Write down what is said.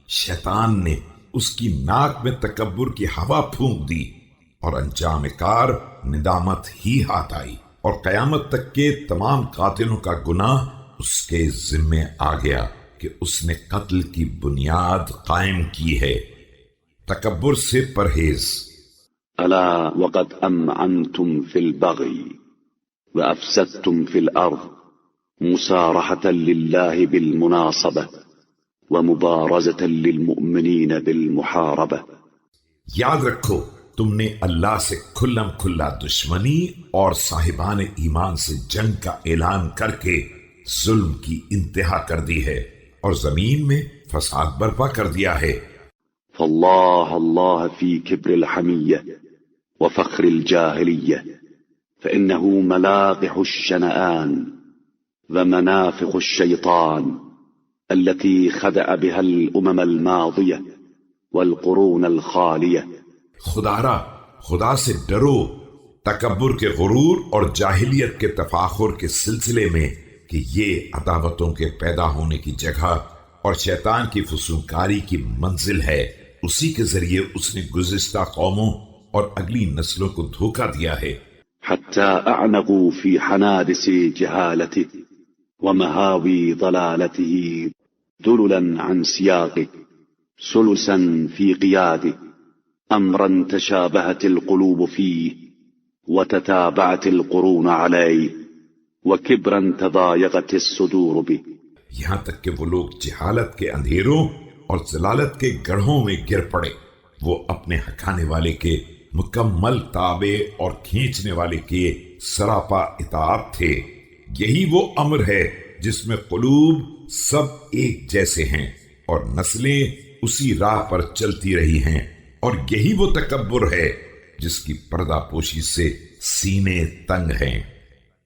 شیطان نے اس کی ناک میں تکبر کی ہوا پھونک دی اور انجام کار ندامت ہی ہاتھ آئی، اور قیامت تک کے تمام قاتلوں کا گناہ اس کے ذمے آ گیا کہ اس نے قتل کی بنیاد قائم کی ہے۔ تکبر سے پرہیز۔ الا وقد امعنتم في البغي وافسدتم في الارض مسارحة لله بالمناصبة ومبارزة للمؤمنين بالمحاربة۔ یاد رکھو تم نے اللہ سے کھلم کھلا دشمنی اور صاحبان ایمان سے جنگ کا اعلان کر کے ظلم کی انتہا کر دی ہے اور زمین میں فساد برپا کر دیا ہے۔ فالله الله في كبر الحمية وفخر الجاهلية فإنه ملاقح الشنآن ومنافخ الشيطان التي خدع بها الأمم الماضية والقرون الخالية۔ خدا سے ڈرو تکبر کے غرور اور جاہلیت کے تفاخر کے سلسلے میں کہ یہ عداوتوں کے پیدا ہونے کی جگہ اور شیطان کی فسوقاری کی منزل ہے۔ اسی کے ذریعے اس نے گزشتہ قوموں اور اگلی نسلوں کو دھوکہ دیا ہے۔ حتى اعنقوا في حنادس جهالته ومهاوي ضلالته دللا عن سياقه سلسا في قياده امرا تشابهت القلوب فيه وتتابعت القرون عليه وكبرا تضايقت الصدور به۔ یہاں تک کہ وہ لوگ جہالت کے اندھیروں اور ضلالت کے گڑھوں میں گر پڑے، وہ اپنے ہکانے والے کے مکمل تابع اور کھینچنے والے کے سراپا اطاعت تھے۔ یہی وہ امر ہے جس میں قلوب سب ایک جیسے ہیں اور نسلیں اسی راہ پر چلتی رہی ہیں، اور یہی وہ تکبر ہے جس کی پردہ پوشی سے سینے تنگ ہیں۔